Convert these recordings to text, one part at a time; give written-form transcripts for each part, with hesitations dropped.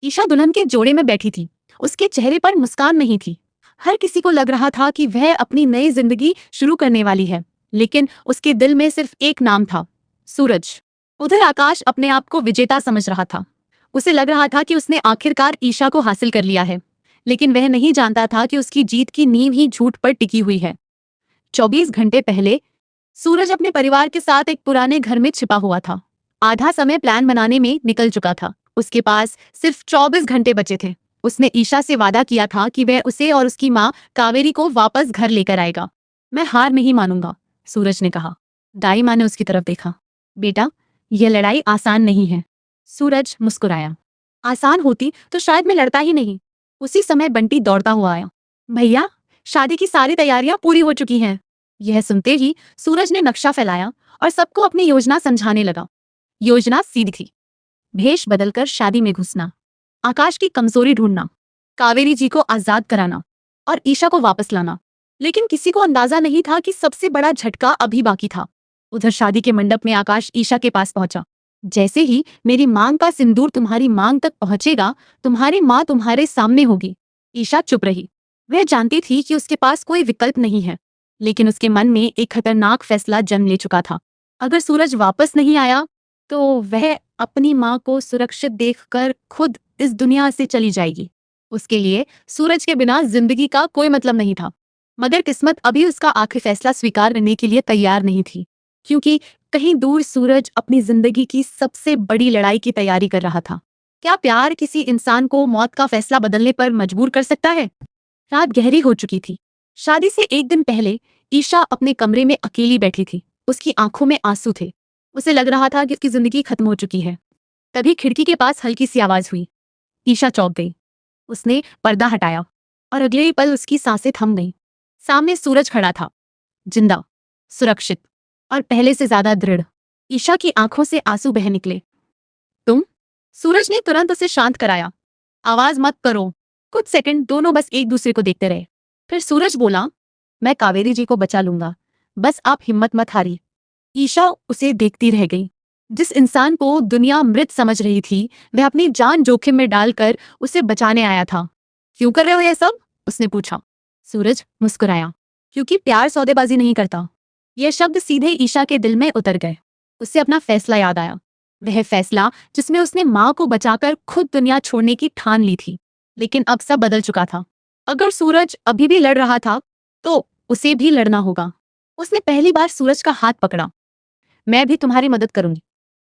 ईशा दुल्हन के जोड़े में बैठी थी। उसके चेहरे पर मुस्कान नहीं थी। हर किसी को लग रहा था कि वह अपनी नई जिंदगी शुरू करने वाली है, लेकिन उसके दिल में सिर्फ एक नाम था, सूरज। उधर आकाश अपने आप को विजेता समझ रहा था। उसे लग रहा था कि उसने आखिरकार ईशा को हासिल कर लिया है, लेकिन वह नहीं जानता था कि उसकी जीत की नींव ही झूठ पर टिकी हुई है। 24 घंटे पहले सूरज अपने परिवार के साथ एक पुराने घर में छिपा हुआ था। आधा समय प्लान बनाने में निकल चुका था। उसके पास सिर्फ 24 घंटे बचे थे। उसने ईशा से वादा किया था कि वह उसे और उसकी माँ कावेरी को वापस घर लेकर आएगा। मैं हार नहीं मानूंगा, सूरज ने कहा। दाई माँ ने उसकी तरफ देखा। बेटा, यह लड़ाई आसान नहीं है। सूरज मुस्कुराया। आसान होती तो शायद मैं लड़ता ही नहीं। उसी समय बंटी दौड़ता हुआ आया। भैया, शादी की सारी तैयारियां पूरी हो चुकी हैं। यह सुनते ही सूरज ने नक्शा फैलाया और सबको अपनी योजना समझाने लगा। योजना सीधी थी। भेष बदलकर शादी में घुसना, आकाश की कमजोरी ढूंढना, कावेरी जी को आजाद कराना और ईशा को वापस लाना। लेकिन किसी को अंदाजा नहीं था कि सबसे बड़ा झटका अभी बाकी था। उधर शादी के मंडप में आकाश ईशा के पास पहुंचा। जैसे ही मेरी मांग का सिंदूर तुम्हारी मांग तक पहुंचेगा, तुम्हारी माँ तुम्हारे सामने होगी। ईशा चुप रही। वह जानती थी कि उसके पास कोई विकल्प नहीं है, लेकिन उसके मन में एक खतरनाक फैसला जन्म ले चुका था। अगर सूरज वापस नहीं आया तो वह अपनी माँ को सुरक्षित देखकर खुद इस दुनिया से चली जाएगी। उसके लिए सूरज के बिना जिंदगी का कोई मतलब नहीं था। मगर किस्मत अभी उसका आखिरी फैसला स्वीकार करने के लिए तैयार नहीं थी, क्योंकि कहीं दूर सूरज अपनी जिंदगी की सबसे बड़ी लड़ाई की तैयारी कर रहा था। क्या प्यार किसी इंसान को मौत का फैसला बदलने पर मजबूर कर सकता है? रात गहरी हो चुकी थी। शादी से एक दिन पहले ईशा अपने कमरे में अकेली बैठी थी। उसकी आंखों में आंसू थे। उसे लग रहा था कि उसकी जिंदगी खत्म हो चुकी है। तभी खिड़की के पास हल्की सी आवाज हुई। ईशा चौंक गई। उसने पर्दा हटाया और अगले ही पल उसकी सांसें थम गईं। सामने सूरज खड़ा था, जिंदा, सुरक्षित और पहले से ज्यादा दृढ़। ईशा की आंखों से आंसू बह निकले। तुम? सूरज ने तुरंत उसे शांत कराया। आवाज मत करो। कुछ सेकंड दोनों बस एक दूसरे को देखते रहे। फिर सूरज बोला, मैं कावेरी जी को बचा लूंगा, बस आप हिम्मत मत हारिए। ईशा उसे देखती रह गई। जिस इंसान को दुनिया मृत समझ रही थी, वह अपनी जान जोखिम में डालकर उसे बचाने आया था। क्यों कर रहे हो यह सब? उसने पूछा। सूरज मुस्कुराया। क्योंकि प्यार सौदेबाजी नहीं करता। यह शब्द सीधे ईशा के दिल में उतर गए। उसे अपना फैसला याद आया। वह फैसला जिसमें उसने माँ को बचाकर खुद दुनिया छोड़ने की ठान ली थी। लेकिन अब सब बदल चुका था। अगर सूरज अभी भी लड़ रहा था तो उसे भी लड़ना होगा। उसने पहली बार सूरज का हाथ पकड़ा। मैं भी तुम्हारी मदद करूंगी।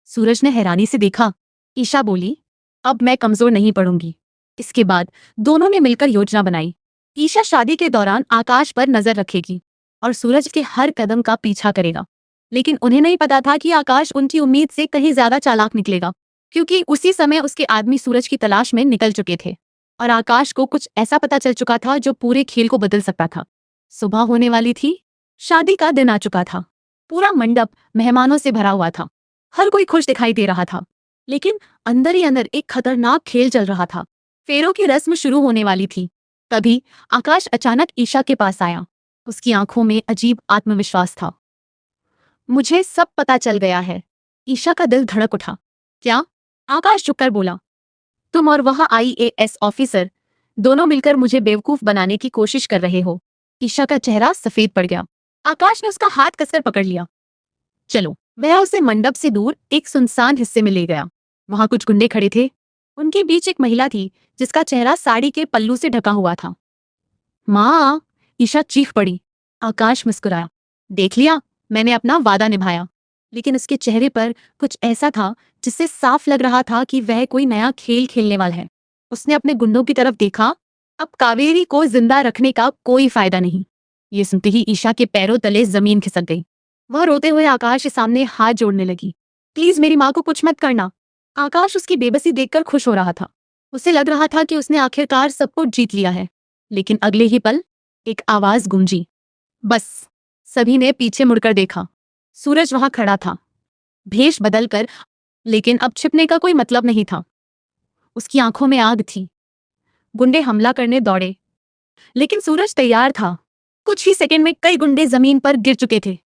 सूरज ने हैरानी से देखा। ईशा बोली, अब मैं कमजोर नहीं पड़ूंगी। इसके बाद दोनों ने मिलकर योजना बनाई। ईशा शादी के दौरान आकाश पर नजर रखेगी और सूरज के हर कदम का पीछा करेगा। लेकिन उन्हें नहीं पता था कि आकाश उनकी उम्मीद से कहीं ज्यादा चालाक निकलेगा, क्योंकि उसी समय उसके आदमी सूरज की तलाश में निकल चुके थे और आकाश को कुछ ऐसा पता चल चुका था जो पूरे खेल को बदल सकता था। सुबह होने वाली थी। शादी का दिन आ चुका था। पूरा मंडप मेहमानों से भरा हुआ था। हर कोई खुश दिखाई दे रहा था, लेकिन अंदर ही अंदर एक खतरनाक खेल चल रहा था। फेरों की रस्म शुरू होने वाली थी। तभी आकाश अचानक ईशा के पास आया। उसकी आंखों में अजीब आत्मविश्वास था। मुझे सब पता चल गया है। ईशा का दिल धड़क उठा। क्या? आकाश झुककर बोला। तुम और वह IAS ऑफिसर दोनों मिलकर मुझे बेवकूफ बनाने की कोशिश कर रहे हो। ईशा का चेहरा सफेद पड़ गया। आकाश ने उसका हाथ कसकर पकड़ लिया। चलो। वह उसे मंडप से दूर एक सुनसान हिस्से में ले गया। वहां कुछ गुंडे खड़े थे। उनके बीच एक महिला थी जिसका चेहरा साड़ी के पल्लू से ढका हुआ था। माँ! ईशा चीख पड़ी। आकाश मुस्कुराया। देख लिया, मैंने अपना वादा निभाया। लेकिन उसके चेहरे पर कुछ ऐसा था जिससे साफ लग रहा था कि वह कोई नया खेल खेलने वाला है। उसने अपने गुंडों की तरफ देखा। अब कावेरी को जिंदा रखने का कोई फायदा नहीं। ये सुनते ही ईशा के पैरों तले जमीन खिसक गई। वह रोते हुए आकाश के सामने हाथ जोड़ने लगी। प्लीज मेरी माँ को कुछ मत करना। आकाश उसकी बेबसी देखकर खुश हो रहा था। उसे लग रहा था कि उसने आखिरकार सब कुछ जीत लिया है। लेकिन अगले ही पल एक आवाज गूंजी। बस। सभी ने पीछे मुड़कर देखा। सूरज वहां खड़ा था, भेष बदलकर, लेकिन अब छिपने का कोई मतलब नहीं था। उसकी आंखों में आग थी। गुंडे हमला करने दौड़े, लेकिन सूरज तैयार था। कुछ ही सेकंड में कई गुंडे जमीन पर गिर चुके थे।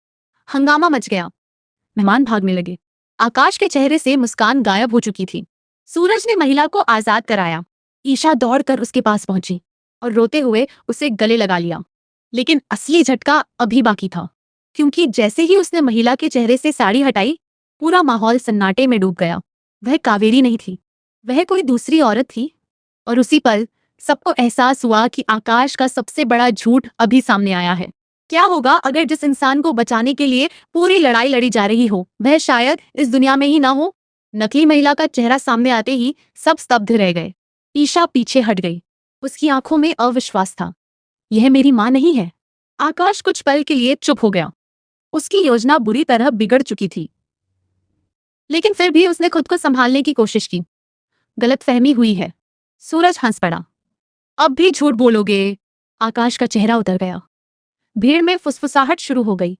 हंगामा मच गया। मेहमान भागने लगे। आकाश के चेहरे से मुस्कान गायब हो चुकी थी। सूरज ने महिला को आजाद कराया। ईशा दौड़कर उसके पास पहुंची और रोते हुए उसे गले लगा लिया। लेकिन असली झटका अभी बाकी था, क्योंकि जैसे ही उसने महिला के चेहरे से साड़ी हटाई, पूरा माहौल सन्नाटे में डूब गया। वह कावेरी नहीं थी, वह कोई दूसरी औरत थी। और उसी पल सबको एहसास हुआ कि आकाश का सबसे बड़ा झूठ अभी सामने आया है। क्या होगा अगर जिस इंसान को बचाने के लिए पूरी लड़ाई लड़ी जा रही हो, वह शायद इस दुनिया में ही ना हो। नकली महिला का चेहरा सामने आते ही सब स्तब्ध रह गए। ईशा पीछे हट गई। उसकी आंखों में अविश्वास था। यह मेरी मां नहीं है। आकाश कुछ पल के लिए चुप हो गया। उसकी योजना बुरी तरह बिगड़ चुकी थी, लेकिन फिर भी उसने खुद को संभालने की कोशिश की। गलतफहमी हुई है। सूरज हंस पड़ा। अब भी झूठ बोलोगे? आकाश का चेहरा उतर गया। भीड़ में फुसफुसाहट शुरू हो गई।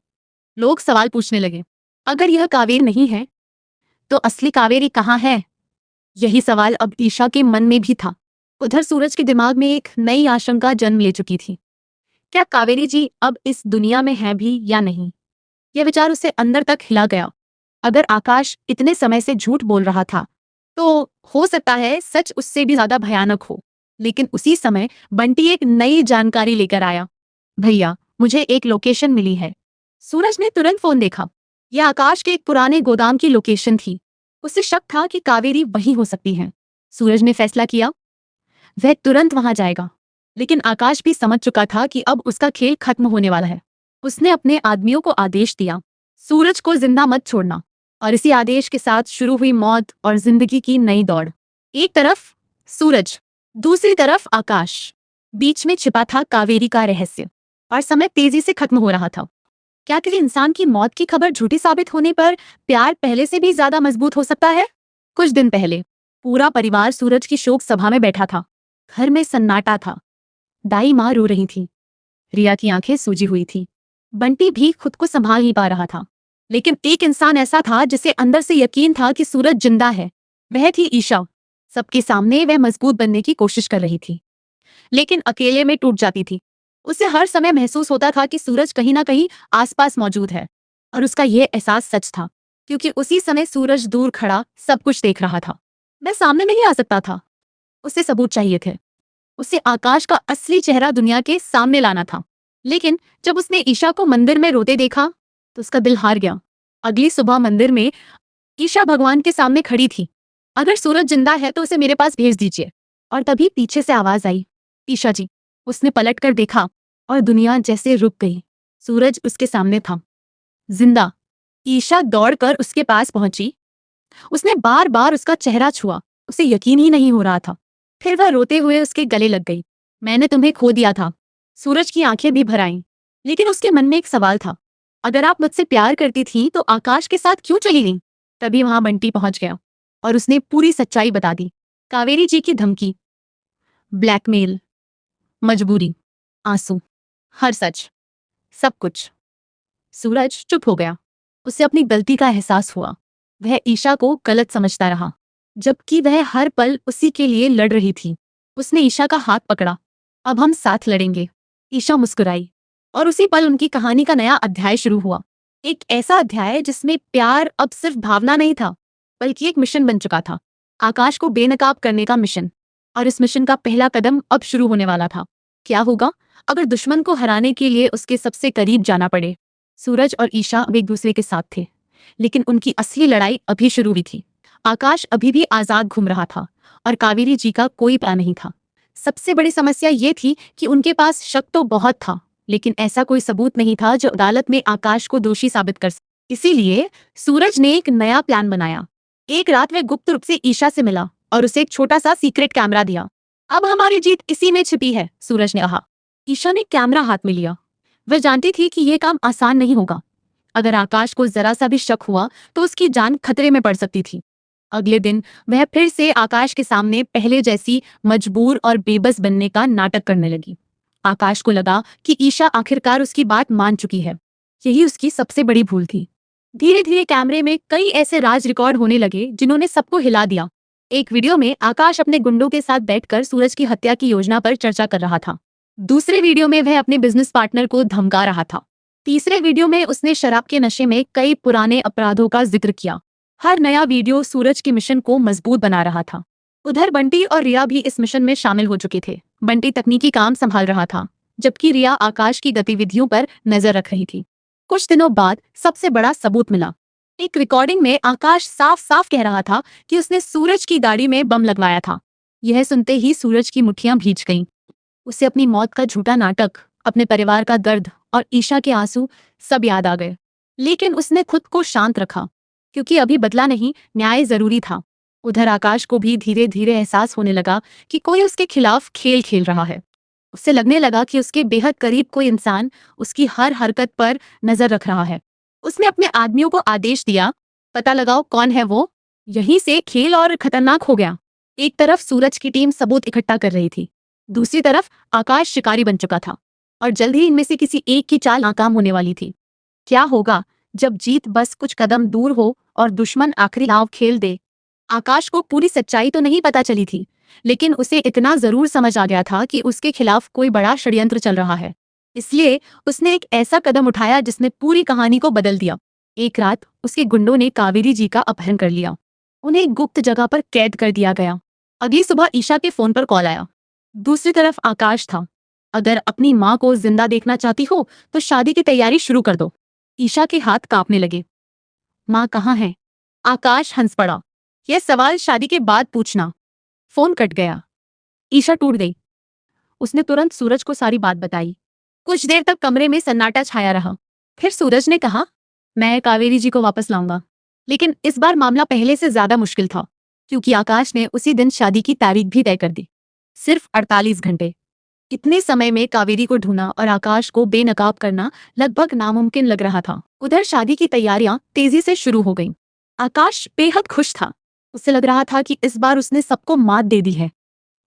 लोग सवाल पूछने लगे, अगर यह कावेरी नहीं है तो असली कावेरी कहाँ है? यही सवाल अब ईशा के मन में भी था। उधर सूरज के दिमाग में एक नई आशंका जन्म ले चुकी थी। क्या कावेरी जी अब इस दुनिया में है भी या नहीं? यह विचार उसे अंदर तक हिला गया। अगर आकाश इतने समय से झूठ बोल रहा था, तो हो सकता है सच उससे भी ज्यादा भयानक हो। लेकिन उसी समय बंटी एक नई जानकारी लेकर आया। भैया, मुझे एक लोकेशन मिली है। सूरज ने तुरंत फोन देखा। यह आकाश के एक पुराने गोदाम की लोकेशन थी। उसे शक था कि कावेरी वही हो सकती है। सूरज ने फैसला किया, वह तुरंत वहां जाएगा। लेकिन आकाश भी समझ चुका था कि अब उसका खेल खत्म होने वाला है। उसने अपने आदमियों को आदेश दिया, सूरज को जिंदा मत छोड़ना। और इसी आदेश के साथ शुरू हुई मौत और जिंदगी की नई दौड़। एक तरफ सूरज, दूसरी तरफ आकाश। बीच में छिपा था कावेरी का रहस्य। और समय तेजी से खत्म हो रहा था। क्या किसी इंसान की मौत की खबर झूठी साबित होने पर प्यार पहले से भी ज्यादा मजबूत हो सकता है? कुछ दिन पहले पूरा परिवार सूरज की शोक सभा में बैठा था। घर में सन्नाटा था। दाई माँ रो रही थी। रिया की आंखें सूजी हुई थी। बंटी भी खुद को संभाल नहीं पा रहा था। लेकिन एक इंसान ऐसा था जिसे अंदर से यकीन था कि सूरज जिंदा है। वह थी ईशा। सबके सामने वह मजबूत बनने की कोशिश कर रही थी, लेकिन अकेले में टूट जाती थी। उसे हर समय महसूस होता था कि सूरज कहीं ना कहीं आसपास मौजूद है। और उसका यह एहसास सच था, क्योंकि उसी समय सूरज दूर खड़ा सब कुछ देख रहा था। वह सामने नहीं आ सकता था। उसे सबूत चाहिए थे। उसे आकाश का असली चेहरा दुनिया के सामने लाना था। लेकिन जब उसने ईशा को मंदिर में रोते देखा, तो उसका दिल हार गया। अगली सुबह मंदिर में ईशा भगवान के सामने खड़ी थी। अगर सूरज जिंदा है तो उसे मेरे पास भेज दीजिए। और तभी पीछे से आवाज आई, ईशा जी। उसने पलटकर देखा और दुनिया जैसे रुक गई। सूरज उसके सामने था, जिंदा। ईशा दौड़कर उसके पास पहुंची। उसने बार बार उसका चेहरा छुआ। उसे यकीन ही नहीं हो रहा था। फिर वह रोते हुए उसके गले लग गई। मैंने तुम्हें खो दिया था। सूरज की आंखें भी भर आईं। लेकिन उसके मन में एक सवाल था, अगर आप मुझसे प्यार करती थी तो आकाश के साथ क्यों चली गई? तभी वहां बंटी पहुंच गया और उसने पूरी सच्चाई बता दी। कावेरी जी की धमकी, ब्लैकमेल, मजबूरी, आंसू, हर सच, सब कुछ। सूरज चुप हो गया। उसे अपनी गलती का एहसास हुआ। वह ईशा को गलत समझता रहा, जबकि वह हर पल उसी के लिए लड़ रही थी। उसने ईशा का हाथ पकड़ा। अब हम साथ लड़ेंगे। ईशा मुस्कुराई और उसी पल उनकी कहानी का नया अध्याय शुरू हुआ। एक ऐसा अध्याय जिसमें प्यार अब सिर्फ भावना नहीं था, बल्कि एक मिशन बन चुका था। आकाश को बेनकाब करने का मिशन। और इस मिशन का पहला कदम अब शुरू होने वाला था। क्या होगा अगर दुश्मन को हराने के लिए उसके सबसे करीब जाना पड़े? सूरज और ईशा अब एक दूसरे के साथ थे, लेकिन उनकी असली लड़ाई अभी शुरू हुई थी। आकाश अभी भी आजाद घूम रहा था और कावेरी जी का कोई प्लान नहीं था। सबसे बड़ी समस्या ये थी कि उनके पास शक तो बहुत था, लेकिन ऐसा कोई सबूत नहीं था जो अदालत में आकाश को दोषी साबित कर सके। इसीलिए सूरज ने एक नया प्लान बनाया। एक रात वह गुप्त रूप से ईशा से मिला और उसे एक छोटा सा सीक्रेट कैमरा दिया। अब हमारी जीत इसी में छिपी है, सूरज ने कहा। ईशा ने कैमरा हाथ में लिया। वह जानती थी कि यह काम आसान नहीं होगा। अगर आकाश को जरा सा भी शक हुआ तो उसकी जान खतरे में पड़ सकती थी। अगले दिन वह फिर से आकाश के सामने पहले जैसी मजबूर और बेबस बनने का नाटक करने लगी। आकाश को लगा कि ईशा आखिरकार उसकी बात मान चुकी है। यही उसकी सबसे बड़ी भूल थी। धीरे धीरे कैमरे में कई ऐसे राज रिकॉर्ड होने लगे जिन्होंने सबको हिला दिया। एक वीडियो में आकाश अपने गुंडों के साथ बैठकर सूरज की हत्या की योजना पर चर्चा कर रहा था। दूसरे वीडियो में वह अपने बिजनेस पार्टनर को धमका रहा था। तीसरे वीडियो में उसने शराब के नशे में कई पुराने अपराधों का जिक्र किया। हर नया वीडियो सूरज के मिशन को मजबूत बना रहा था। उधर बंटी और रिया भी इस मिशन में शामिल हो चुके थे। बंटी तकनीकी काम संभाल रहा था, जबकि रिया आकाश की गतिविधियों पर नजर रख रही थी। कुछ दिनों बाद सबसे बड़ा सबूत मिला। एक रिकॉर्डिंग में आकाश साफ साफ कह रहा था कि उसने सूरज की गाड़ी में बम लगवाया था। यह सुनते ही सूरज की मुट्ठियां भीज गईं। उसे अपनी मौत का झूठा नाटक, अपने परिवार का दर्द और ईशा के आंसू सब याद आ गए। लेकिन उसने खुद को शांत रखा, क्योंकि अभी बदला नहीं, न्याय जरूरी था। उधर आकाश को भी धीरे धीरे एहसास होने लगा कि कोई उसके खिलाफ खेल खेल रहा है। उसे लगने लगा कि उसके बेहद करीब कोई इंसान उसकी हर हरकत पर नजर रख रहा है। उसने अपने आदमियों को आदेश दिया, पता लगाओ कौन है वो। यहीं से खेल और खतरनाक हो गया। एक तरफ सूरज की टीम सबूत इकट्ठा कर रही थी, दूसरी तरफ आकाश शिकारी बन चुका था, और जल्द ही इनमें से किसी एक की चाल नाकाम होने वाली थी। क्या होगा जब जीत बस कुछ कदम दूर हो और दुश्मन आखिरी दांव खेल दे? आकाश को पूरी सच्चाई तो नहीं पता चली थी, लेकिन उसे इतना जरूर समझ आ गया था कि उसके खिलाफ कोई बड़ा षड्यंत्र चल रहा है। इसलिए उसने एक ऐसा कदम उठाया जिसने पूरी कहानी को बदल दिया। एक रात उसके गुंडों ने कावेरी जी का अपहरण कर लिया। उन्हें एक गुप्त जगह पर कैद कर दिया गया। अगली सुबह ईशा के फोन पर कॉल आया। दूसरी तरफ आकाश था। अगर अपनी माँ को जिंदा देखना चाहती हो तो शादी की तैयारी शुरू कर दो। ईशा के हाथ कांपने लगे। माँ कहाँ है? आकाश हंस पड़ा। यह सवाल शादी के बाद पूछना। फोन कट गया। ईशा टूट गई। उसने तुरंत सूरज को सारी बात बताई। कुछ देर तक कमरे में सन्नाटा छाया रहा। फिर सूरज ने कहा, मैं कावेरी जी को वापस लाऊंगा। लेकिन इस बार मामला पहले से ज्यादा मुश्किल था, क्योंकि आकाश ने उसी दिन शादी की तारीख भी तय कर दी। सिर्फ 48 घंटे। इतने समय में कावेरी को ढूंढना और आकाश को बेनकाब करना लगभग नामुमकिन लग रहा था। उधर शादी की तैयारियां तेजी से शुरू हो गईं। आकाश बेहद खुश था। उसे लग रहा था कि इस बार उसने सबको मात दे दी है।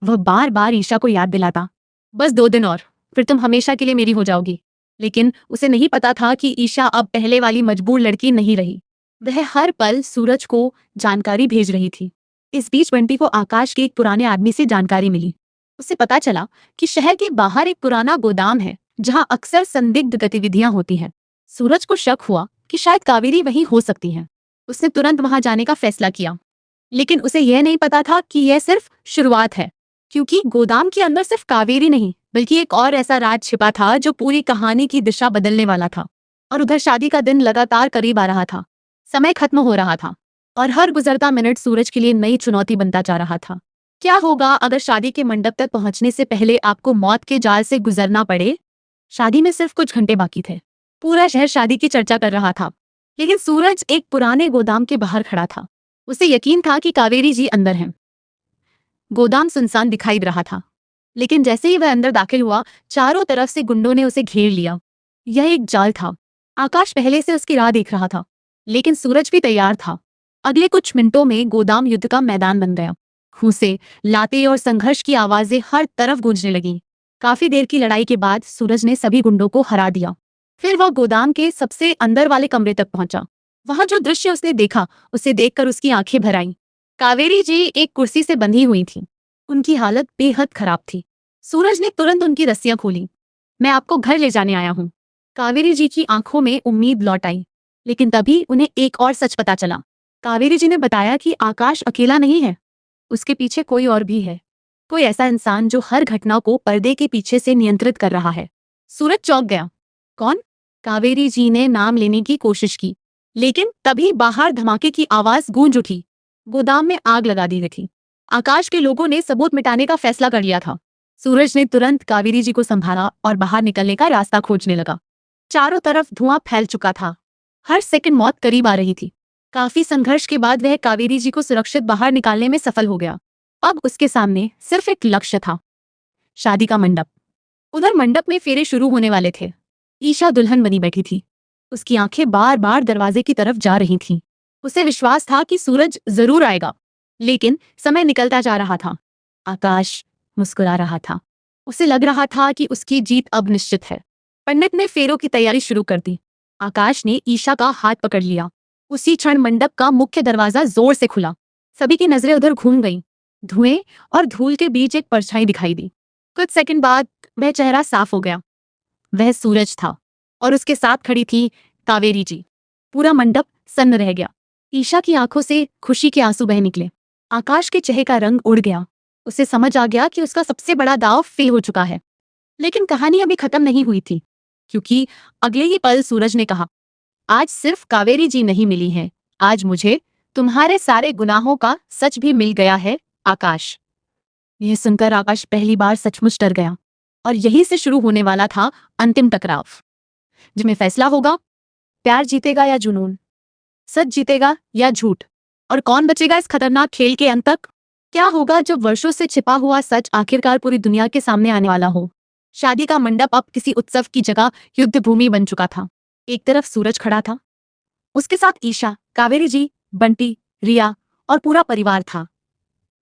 वह बार बार ईशा को याद दिलाता, बस 2 दिन और, फिर तुम हमेशा के लिए मेरी हो जाओगी। लेकिन उसे नहीं पता था कि ईशा अब पहले वाली मजबूर लड़की नहीं रही। वह हर पल सूरज को जानकारी भेज रही थी। इस बीच बंटी को आकाश के एक पुराने आदमी से जानकारी मिली। उसे पता चला कि शहर के बाहर एक पुराना गोदाम है, जहां अक्सर संदिग्ध गतिविधियां होती हैं। सूरज को शक हुआ कि शायद कावेरी वहीं हो सकती है। उसने तुरंत वहां जाने का फैसला किया। लेकिन उसे यह नहीं पता था कि यह सिर्फ शुरुआत है, क्योंकि गोदाम के अंदर सिर्फ कावेरी नहीं, बल्कि एक और ऐसा राज छिपा था जो पूरी कहानी की दिशा बदलने वाला था। और उधर शादी का दिन लगातार करीब आ रहा था। समय खत्म हो रहा था, और हर गुजरता मिनट सूरज के लिए नई चुनौती बनता जा रहा था। क्या होगा अगर शादी के मंडप तक पहुंचने से पहले आपको मौत के जाल से गुजरना पड़े? शादी में सिर्फ कुछ घंटे बाकी थे। पूरा शहर शादी की चर्चा कर रहा था, लेकिन सूरज एक पुराने गोदाम के बाहर खड़ा था। उसे यकीन था कि कावेरी जी अंदर हैं। गोदाम सुनसान दिखाई दे रहा था, लेकिन जैसे ही वह अंदर दाखिल हुआ, चारों तरफ से गुंडों ने उसे घेर लिया। यह एक जाल था। आकाश पहले से उसकी राह देख रहा था, लेकिन सूरज भी तैयार था। अगले कुछ मिनटों में गोदाम युद्ध का मैदान बन गया। घूंसे, लाते और संघर्ष की आवाजें हर तरफ गूंजने लगीं। काफी देर की लड़ाई के बाद सूरज ने सभी गुंडों को हरा दिया। फिर वह गोदाम के सबसे अंदर वाले कमरे तक पहुंचा। वहां जो दृश्य उसने देखा, उसे देखकर उसकी आंखें भर आईं। कावेरी जी एक कुर्सी से बंधी हुई थीं। उनकी हालत बेहद खराब थी। सूरज ने तुरंत उनकी रस्सियां खोली। मैं आपको घर ले जाने आया हूँ। कावेरी जी की आंखों में उम्मीद लौट आई, लेकिन तभी उन्हें एक और सच पता चला। कावेरी जी ने बताया कि आकाश अकेला नहीं है, उसके पीछे कोई और भी है। कोई ऐसा इंसान जो हर घटना को पर्दे के पीछे से नियंत्रित कर रहा है। सूरज चौंक गया। कौन? कावेरी जी ने नाम लेने की कोशिश की, लेकिन तभी बाहर धमाके की आवाज गूंज उठी। गोदाम में आग लगा दी गई थी। आकाश के लोगों ने सबूत मिटाने का फैसला कर लिया था। सूरज ने तुरंत कावेरी जी को संभाला और बाहर निकलने का रास्ता खोजने लगा। चारों तरफ धुआं फैल चुका था। हर सेकंड मौत करीब आ रही थी। काफी संघर्ष के बाद वह कावेरी जी को सुरक्षित बाहर निकालने में सफल हो गया। अब उसके सामने सिर्फ एक लक्ष्य था, शादी का मंडप। उधर मंडप में फेरे शुरू होने वाले थे। ईशा दुल्हन बनी बैठी थी। उसकी आंखें बार बार दरवाजे की तरफ जा रही थीं। उसे विश्वास था कि सूरज जरूर आएगा, लेकिन समय निकलता जा रहा था। आकाश मुस्कुरा रहा था। उसे लग रहा था कि उसकी जीत अब निश्चित है। पंडित ने फेरों की तैयारी शुरू कर दी। आकाश ने ईशा का हाथ पकड़ लिया। उसी क्षण मंडप का मुख्य दरवाजा जोर से खुला। सभी की नजरें उधर घूम गईं। धुएं और धूल के बीच एक परछाई दिखाई दी। कुछ सेकंड बाद वह चेहरा साफ हो गया। वह सूरज था, और उसके साथ खड़ी थी कावेरी जी। पूरा मंडप सन्न रह गया। ईशा की आंखों से खुशी के आंसू बह निकले। आकाश के चेहरे का रंग उड़ गया। उसे समझ आ गया कि उसका सबसे बड़ा दांव फेल हो चुका है। लेकिन कहानी अभी खत्म नहीं हुई थी, क्योंकि अगले ही पल सूरज ने कहा, आज सिर्फ कावेरी जी नहीं मिली हैं, आज मुझे तुम्हारे सारे गुनाहों का सच भी मिल गया है आकाश। यह सुनकर आकाश पहली बार सचमुच डर गया, और यहीं से शुरू होने वाला था अंतिम टकराव, जिसमें फैसला होगा, प्यार जीतेगा या जुनून, सच जीतेगा या झूठ, और कौन बचेगा इस खतरनाक खेल के अंत तक। क्या होगा जब वर्षों से छिपा हुआ सच आखिरकार पूरी दुनिया के सामने आने वाला हो। शादी का मंडप अब किसी उत्सव की जगह युद्ध भूमि बन चुका था। एक तरफ सूरज खड़ा था, उसके साथ ईशा, कावेरी जी, बंटी, रिया और पूरा परिवार था।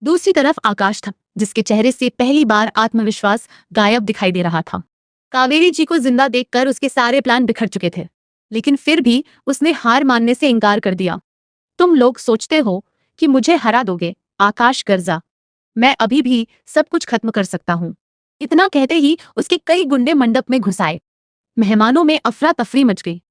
दूसरी तरफ आकाश था, जिसके चेहरे से पहली बार आत्मविश्वास गायब दिखाई दे रहा था। कावेरी जी को जिंदा देखकर उसके सारे प्लान बिखर चुके थे, लेकिन फिर भी उसने हार मानने से इनकार कर दिया। तुम लोग सोचते हो कि मुझे हरा दोगे, आकाश गर्जा। मैं अभी भी सब कुछ खत्म कर सकता हूँ। इतना कहते ही उसके कई गुंडे मंडप में घुस आए। मेहमानों में अफरा तफरी मच गई।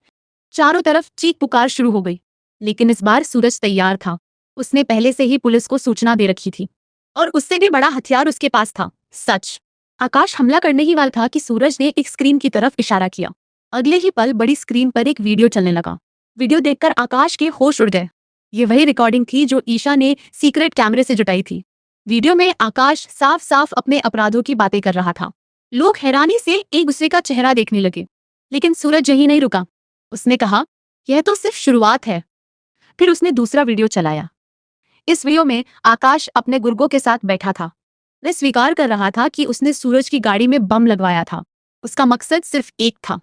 चारों तरफ चीख पुकार शुरू हो गई। लेकिन इस बार सूरज तैयार था। उसने पहले से ही पुलिस को सूचना दे रखी थी, और उससे भी बड़ा हथियार उसके पास था, सच। आकाश हमला करने ही वाला था कि सूरज ने एक स्क्रीन की तरफ इशारा किया। अगले ही पल बड़ी स्क्रीन पर एक वीडियो चलने लगा। वीडियो देखकर आकाश के होश उड़ गए। ये वही रिकॉर्डिंग थी जो ईशा ने सीक्रेट कैमरे से जुटाई थी। वीडियो में आकाश साफ साफ अपने अपराधों की बातें कर रहा था। लोग हैरानी से एक दूसरे का चेहरा देखने लगे, लेकिन सूरज यही नहीं रुका। उसने कहा, यह तो सिर्फ शुरुआत है। फिर उसने दूसरा वीडियो चलाया। इस वीडियो में आकाश अपने गुर्गों के साथ बैठा था। वह स्वीकार कर रहा था कि उसने सूरज की गाड़ी में बम लगवाया था। उसका मकसद सिर्फ एक था,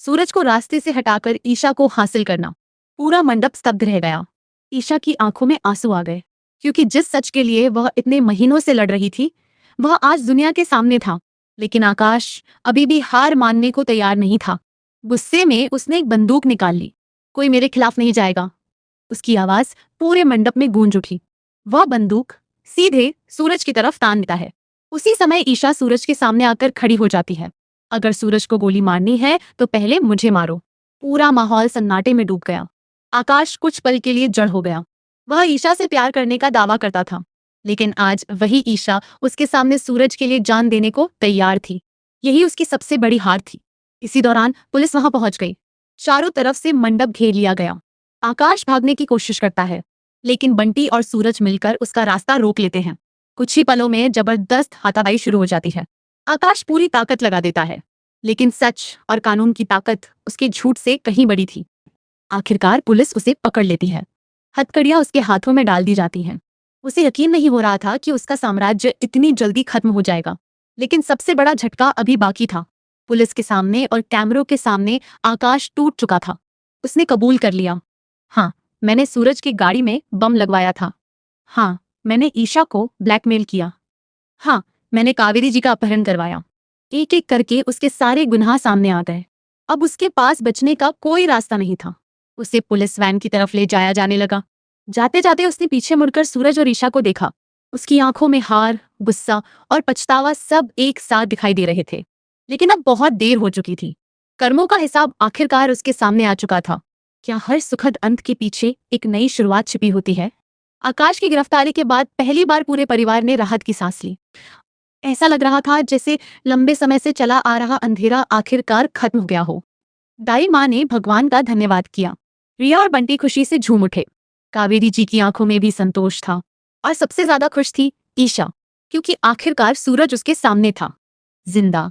सूरज को रास्ते से हटाकर ईशा को हासिल करना। पूरा मंडप स्तब्ध रह गया। ईशा की आंखों में आंसू आ गए, क्योंकि जिस सच के लिए वह इतने महीनों से लड़ रही थी, वह आज दुनिया के सामने था। लेकिन आकाश अभी भी हार मानने को तैयार नहीं था। गुस्से में उसने एक बंदूक निकाल ली। कोई मेरे खिलाफ नहीं जाएगा, उसकी आवाज पूरे मंडप में गूंज उठी। वह बंदूक सीधे सूरज की तरफ तान देता है। उसी समय ईशा सूरज के सामने आकर खड़ी हो जाती है। अगर सूरज को गोली मारनी है तो पहले मुझे मारो। पूरा माहौल सन्नाटे में डूब गया। आकाश कुछ पल के लिए जड़ हो गया। वह ईशा से प्यार करने का दावा करता था, लेकिन आज वही ईशा उसके सामने सूरज के लिए जान देने को तैयार थी। यही उसकी सबसे बड़ी हार थी। इसी दौरान पुलिस वहां पहुंच गई। चारों तरफ से मंडप घेर लिया गया। आकाश भागने की कोशिश करता है, लेकिन बंटी और सूरज मिलकर उसका रास्ता रोक लेते हैं। कुछ ही पलों में जबरदस्त हाथापाई शुरू हो जाती है। आकाश पूरी ताकत लगा देता है, लेकिन सच और कानून की ताकत उसके झूठ से कहीं बड़ी थी। आखिरकार पुलिस उसे पकड़ लेती है। हथकड़ियां उसके हाथों में डाल दी जाती हैं। उसे यकीन नहीं हो रहा था कि उसका साम्राज्य इतनी जल्दी खत्म हो जाएगा। लेकिन सबसे बड़ा झटका अभी बाकी था। पुलिस के सामने और कैमरों के सामने आकाश टूट चुका था। उसने कबूल कर लिया, हाँ, मैंने सूरज की गाड़ी में बम लगवाया था। हाँ, मैंने ईशा को ब्लैकमेल किया। हाँ, मैंने कावेरी जी का अपहरण करवाया। एक एक करके उसके सारे गुनाह सामने आ गए। अब उसके पास बचने का कोई रास्ता नहीं था। उसे पुलिस वैन की तरफ ले जाया जाने लगा। जाते जाते उसने पीछे मुड़कर सूरज और ईशा को देखा। उसकी आंखों में हार, गुस्सा और पछतावा सब एक साथ दिखाई दे रहे थे। लेकिन अब बहुत देर हो चुकी थी। कर्मों का हिसाब आखिरकार उसके सामने आ चुका था। क्या हर सुखद अंत के पीछे एक नई शुरुआत छिपी होती है? आकाश की गिरफ्तारी के बाद पहली बार पूरे परिवार ने राहत की सांस ली। ऐसा लग रहा था जैसे लंबे समय से चला आ रहा अंधेरा आखिरकार खत्म हो गया हो। दाई माँ ने भगवान का धन्यवाद किया। रिया और बंटी खुशी से झूम उठे। कावेरी जी की आंखों में भी संतोष था, और सबसे ज्यादा खुश थी ईशा, क्योंकि आखिरकार सूरज उसके सामने था, जिंदा,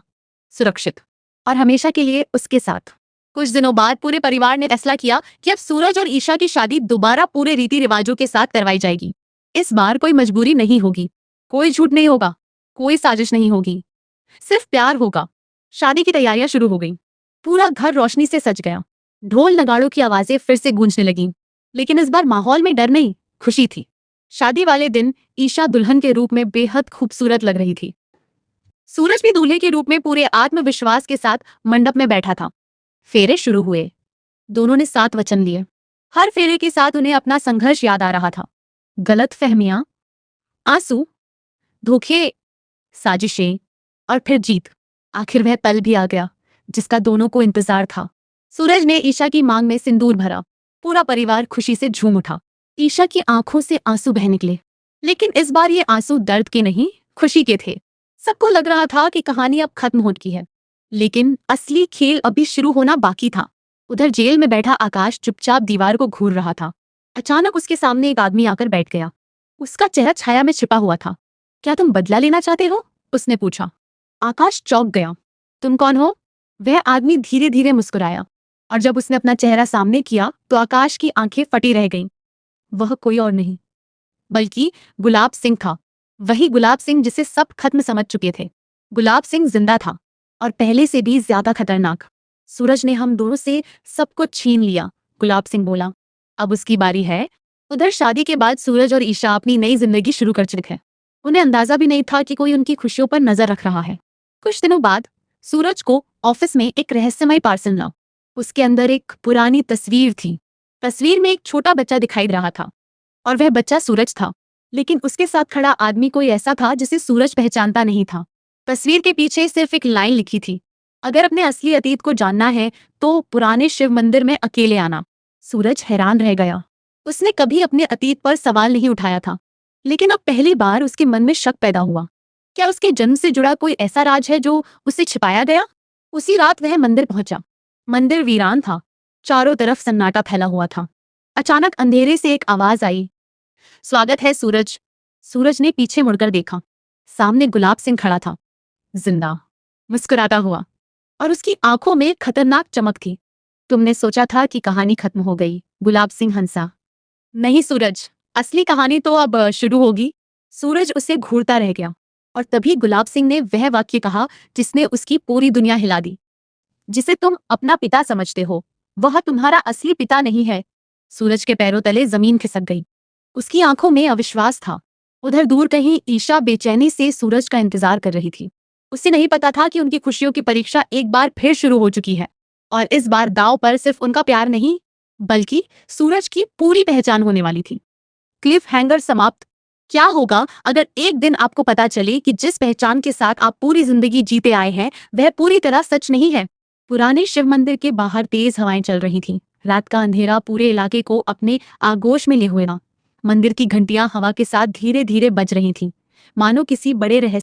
सुरक्षित और हमेशा के लिए उसके साथ। कुछ दिनों बाद पूरे परिवार ने फैसला किया कि अब सूरज और ईशा की शादी दोबारा पूरे रीति रिवाजों के साथ करवाई जाएगी। इस बार कोई मजबूरी नहीं होगी, कोई झूठ नहीं होगा, कोई साजिश नहीं होगी, सिर्फ प्यार होगा। शादी की तैयारियां शुरू हो गई। पूरा घर रोशनी से सज गया। ढोल नगाड़ों की आवाजें फिर से गूंजने लगीं। लेकिन इस बार माहौल में डर नहीं, खुशी थी। शादी वाले दिन ईशा दुल्हन के रूप में बेहद खूबसूरत लग रही थी। सूरज भी दूल्हे के रूप में पूरे आत्मविश्वास के साथ मंडप में बैठा था। फेरे शुरू हुए। दोनों ने 7 वचन लिए। हर फेरे के साथ उन्हें अपना संघर्ष याद आ रहा था। गलत फहमियां, आंसू, धोखे, साजिशें और फिर जीत। आखिर वह पल भी आ गया जिसका दोनों को इंतजार था। सूरज ने ईशा की मांग में सिंदूर भरा। पूरा परिवार खुशी से झूम उठा। ईशा की आंखों से आंसू बह निकले। लेकिन इस बार ये आंसू दर्द के नहीं, खुशी के थे। सबको लग रहा था कि कहानी अब खत्म हो चुकी है, लेकिन असली खेल अभी शुरू होना बाकी था। उधर जेल में बैठा आकाश चुपचाप दीवार को घूर रहा था। अचानक उसके सामने एक आदमी आकर बैठ गया। उसका चेहरा छाया में छिपा हुआ था। क्या तुम बदला लेना चाहते हो? उसने पूछा। आकाश चौंक गया। तुम कौन हो? वह आदमी धीरे धीरे मुस्कुराया, और जब उसने अपना चेहरा सामने किया तो आकाश की आंखें फटी रह गईं। वह कोई और नहीं बल्कि गुलाब सिंह था। वही गुलाब सिंह जिसे सब खत्म समझ चुके थे। गुलाब सिंह जिंदा था, और पहले से भी ज्यादा खतरनाक। सूरज ने हम दोनों से सब कुछ छीन लिया, गुलाब सिंह बोला। अब उसकी बारी है। उधर शादी के बाद सूरज और ईशा अपनी नई जिंदगी शुरू कर चुके हैं। उन्हें अंदाजा भी नहीं था कि कोई उनकी खुशियों पर नजर रख रहा है। कुछ दिनों बाद सूरज को ऑफिस में एक रहस्यमय पार्सल मिला। उसके अंदर एक पुरानी तस्वीर थी। तस्वीर में एक छोटा बच्चा दिखाई दे रहा था, और वह बच्चा सूरज था। लेकिन उसके साथ खड़ा आदमी कोई ऐसा था जिसे सूरज पहचानता नहीं था। तस्वीर के पीछे सिर्फ एक लाइन लिखी थी, अगर अपने असली अतीत को जानना है तो पुराने शिव मंदिर में अकेले आना। सूरज हैरान रह गया। उसने कभी अपने अतीत पर सवाल नहीं उठाया था, लेकिन अब पहली बार उसके मन में शक पैदा हुआ। क्या उसके जन्म से जुड़ा कोई ऐसा राज है जो उसे छिपाया गया? उसी रात वह मंदिर पहुंचा। मंदिर वीरान था। चारों तरफ सन्नाटा फैला हुआ था। अचानक अंधेरे से एक आवाज आई, स्वागत है सूरज। सूरज ने पीछे मुड़कर देखा। सामने गुलाब सिंह खड़ा था, जिंदा, मुस्कुराता हुआ, और उसकी आंखों में खतरनाक चमक थी। तुमने सोचा था कि कहानी खत्म हो गई, गुलाब सिंह हंसा। नहीं सूरज, असली कहानी तो अब शुरू होगी। सूरज उसे घूरता रह गया, और तभी गुलाब सिंह ने वह वाक्य कहा जिसने उसकी पूरी दुनिया हिला दी। जिसे तुम अपना पिता समझते हो, वह तुम्हारा असली पिता नहीं है। सूरज के पैरों तले जमीन खिसक गई। उसकी आंखों में अविश्वास था। उधर दूर कहीं ईशा बेचैनी से सूरज का इंतजार कर रही थी। उसे नहीं पता था कि उनकी खुशियों की परीक्षा एक बार फिर शुरू हो चुकी है, और इस बार दांव पर सिर्फ उनका प्यार नहीं, बल्कि सूरज की पूरी पहचान होने वाली थी। क्लिफ हैंगर समाप्त। क्या होगा अगर एक दिन आपको पता चले कि जिस पहचान के साथ आप पूरी जिंदगी जीते आए हैं वह पूरी तरह सच नहीं है? पुराने शिव मंदिर के बाहर तेज हवाएं चल रही थीं। रात का अंधेरा पूरे इलाके को अपने आगोश में लिए हुए था। मंदिर की घंटियां हवा के साथ धीरे धीरे बज रही थीं, मानो किसी बड़े रहस्य